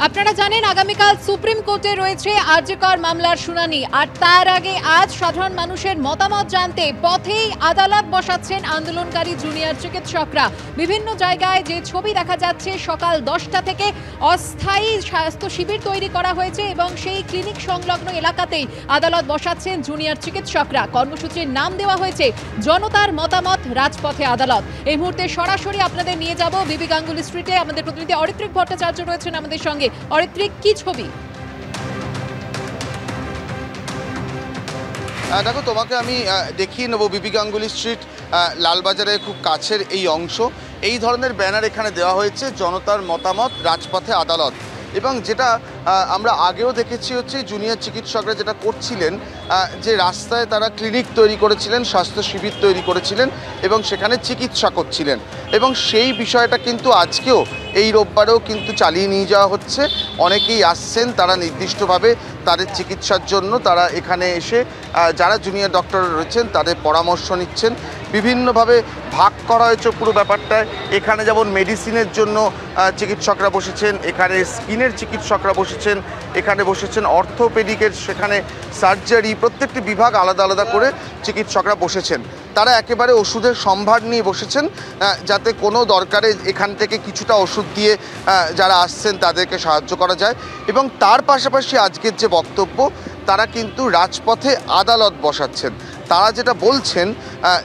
আপনারা জানেন আগামীকাল সুপ্রিম কোর্টে রয়েছে আরজিকর মামলার শুনানি, আর তার আগে আজ সাধারণ মানুষের মতামত জানতে পথেই আদালত বসাচ্ছেন আন্দোলনকারী জুনিয়র চিকিৎসকরা। বিভিন্ন জায়গায় যে ছবি দেখা যাচ্ছে, সকাল 10টা থেকে অস্থায়ী স্বাস্থ্য শিবির তৈরি করা হয়েছে এবং সেই ক্লিনিক সংলগ্ন এলাকাতেই আদালত বসাচ্ছেন জুনিয়র চিকিৎসকরা। কর্মসূচির নাম দেওয়া হয়েছে জনতার মতামত রাজপথে আদালত। এই মুহূর্তে সরাসরি আপনাদের নিয়ে যাব বিবি গাঙ্গুলি স্ট্রিটে। আমাদের প্রতিনিধি অরিত্রিক ভট্টাচার্য রয়েছেন আমাদের সঙ্গে। অরিত্রিক, কি ছবি? দেখো, তোমাকে আমি দেখিয়ে নেবো বিবি গাঙ্গুলি স্ট্রিট, লালবাজারের খুব কাছের এই অংশ। এই ধরনের ব্যানার এখানে দেওয়া হয়েছে, জনতার মতামত রাজপথে আদালত। এবং যেটা আমরা আগেও দেখেছি হচ্ছে জুনিয়র চিকিৎসকরা যেটা করছিলেন, যে রাস্তায় তারা ক্লিনিক তৈরি করেছিলেন, স্বাস্থ্য শিবির তৈরি করেছিলেন এবং সেখানে চিকিৎসা করছিলেন। এবং সেই বিষয়টা কিন্তু আজকেও এই রোববারেও কিন্তু চালিয়ে নিয়ে যাওয়া হচ্ছে। অনেকেই আসছেন, তারা নির্দিষ্টভাবে তাদের চিকিৎসার জন্য তারা এখানে এসে যারা জুনিয়র ডক্টর রয়েছেন তাদের পরামর্শ নিচ্ছেন। বিভিন্নভাবে ভাগ করা হয়েছে পুরো ব্যাপারটায়। এখানে যেমন মেডিসিনের জন্য চিকিৎসকরা বসেছেন, এখানে স্কিনের চিকিৎসকরা বসেছেন, এখানে বসেছেন অর্থোপেডিকের, সেখানে সার্জারি, প্রত্যেকটি বিভাগ আলাদা আলাদা করে চিকিৎসকরা বসেছেন। তারা একেবারে ওষুধের সম্ভার নিয়ে বসেছেন, যাতে কোনো দরকারে এখান থেকে কিছুটা ওষুধ দিয়ে যারা আসছেন তাদেরকে সাহায্য করা যায়। এবং তার পাশাপাশি আজকের যে বক্তব্য, তারা কিন্তু রাজপথে আদালত বসাচ্ছেন। তারা যেটা বলছেন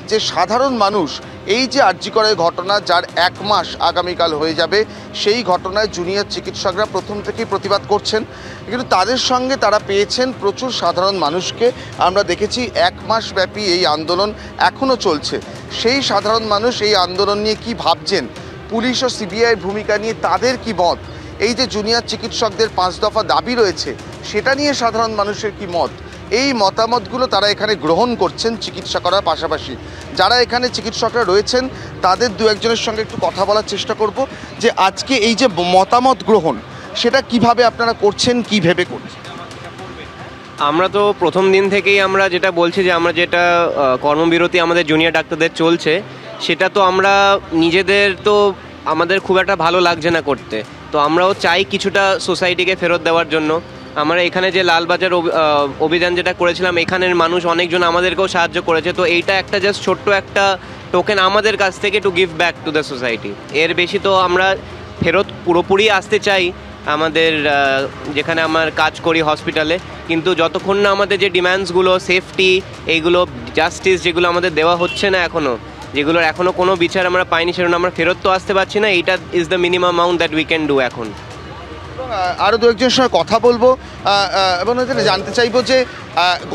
যে সাধারণ মানুষ এই যে আরজিকরের ঘটনা, যার 1 মাস আগামীকাল হয়ে যাবে, সেই ঘটনায় জুনিয়র চিকিৎসকরা প্রথম থেকেই প্রতিবাদ করছেন, কিন্তু তাদের সঙ্গে তারা পেয়েছেন প্রচুর সাধারণ মানুষকে। আমরা দেখেছি 1 মাস ব্যাপী এই আন্দোলন এখনও চলছে। সেই সাধারণ মানুষ এই আন্দোলন নিয়ে কি ভাবছেন, পুলিশ ও সিবিআইয়ের ভূমিকা নিয়ে তাদের কি মত, এই যে জুনিয়র চিকিৎসকদের 5 দফা দাবি রয়েছে সেটা নিয়ে সাধারণ মানুষের কি মত, এই মতামতগুলো তারা এখানে গ্রহণ করছেন চিকিৎসা করার পাশাপাশি। যারা এখানে চিকিৎসকরা রয়েছেন তাদের দু একজনের সঙ্গে একটু কথা বলার চেষ্টা করব, যে আজকে এই যে মতামত গ্রহণ সেটা কিভাবে আপনারা করছেন, কি ভেবে করছেন। আমরা তো প্রথম দিন থেকেই আমরা যেটা বলছি যে আমরা যেটা কর্মবিরতি আমাদের জুনিয়র ডাক্তারদের চলছে, সেটা তো আমরা নিজেদের তো আমাদের খুব একটা ভালো লাগছে না করতে, তো আমরাও চাই কিছুটা সোসাইটিকে ফেরত দেওয়ার জন্য। আমরা এখানে যে লালবাজার অভিযান যেটা করেছিলাম, এখানের মানুষ অনেকজন আমাদেরকেও সাহায্য করেছে, তো এইটা একটা জাস্ট ছোট্ট একটা টোকেন আমাদের কাছ থেকে to give back to the society. এর বেশি তো আমরা ফেরত পুরোপুরি আসতে চাই আমাদের যেখানে আমার কাজ করি হসপিটালে, কিন্তু যতক্ষণ না আমাদের যে ডিম্যান্ডসগুলো, সেফটি, এইগুলো, জাস্টিস যেগুলো আমাদের দেওয়া হচ্ছে না এখনও, যেগুলোর এখনও কোনো বিচার আমরা পাইনি, সেজন্য আমরা ফেরত তো আসতে পারছি না। এইটা is the minimum amount that we can do এখন। আরও দু একজনের সঙ্গে কথা বলবো এবং জানতে চাইবো যে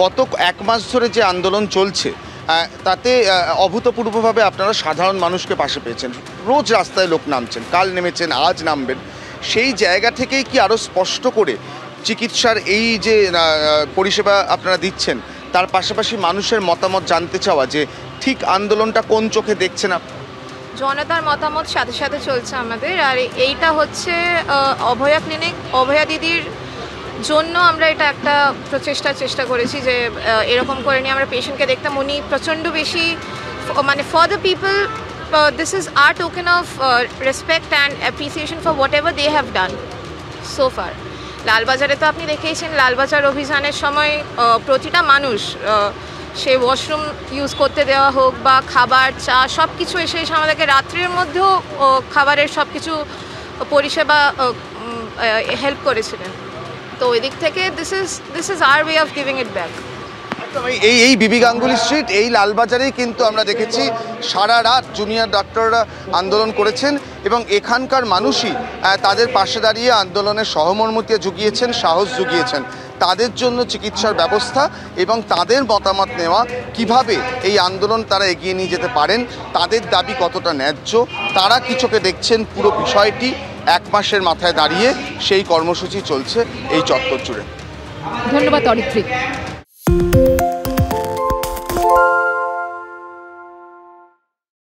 গত 1 মাস ধরে যে আন্দোলন চলছে, তাতে অভূতপূর্বভাবে আপনারা সাধারণ মানুষকে পাশে পেয়েছেন। রোজ রাস্তায় লোক নামছেন, কাল নেমেছেন, আজ নামবেন। সেই জায়গা থেকেই কি আরও স্পষ্ট করে চিকিৎসার এই যে পরিষেবা আপনারা দিচ্ছেন, তার পাশাপাশি মানুষের মতামত জানতে চাওয়া, যে ঠিক আন্দোলনটা কোন চোখে দেখছেন? জনতার মতামত সাথে সাথে চলছে আমাদের। আর এইটা হচ্ছে অভয়া ক্লিনিক, অভয়া দিদির জন্য আমরা এটা একটা চেষ্টা করেছি যে এরকম করে নিয়ে আমরা পেশেন্টকে দেখতাম। উনি প্রচণ্ড বেশি, মানে for the people, this is our token of respect and appreciation for whatever they have done so far. লালবাজারে তো আপনি দেখেইছেন, লালবাজার অভিযানের সময় প্রতিটা মানুষ, সে ওয়াশরুম ইউজ করতে দেওয়া হোক বা খাবার, চা, সব কিছু এসে আমাদেরকে রাত্রের মধ্যেও খাবারের সব কিছু পরিষেবা হেল্প করেছিলেন। তো ওই দিক থেকে this is hour way of giving it back. এই বিবি গাঙ্গুলি স্ট্রিট, এই লালবাজারেই কিন্তু আমরা দেখেছি সারা রাত জুনিয়র ডাক্তাররা আন্দোলন করেছেন এবং এখানকার মানুষই তাদের পাশে দাঁড়িয়ে আন্দোলনের সহমর্মিতা জুগিয়েছেন, সাহস জুগিয়েছেন। তাদের জন্য চিকিৎসার ব্যবস্থা এবং তাদের মতামত নেওয়া, কিভাবে এই আন্দোলন তারা এগিয়ে নিয়ে যেতে পারেন, তাদের দাবি কতটা ন্যায্য, তারা কি চোখে দেখছেন পুরো বিষয়টি 1 মাসের মাথায় দাঁড়িয়ে সেই কর্মসূচি চলছে এই চত্বর জুড়ে। ধন্যবাদ অরিত্রিক।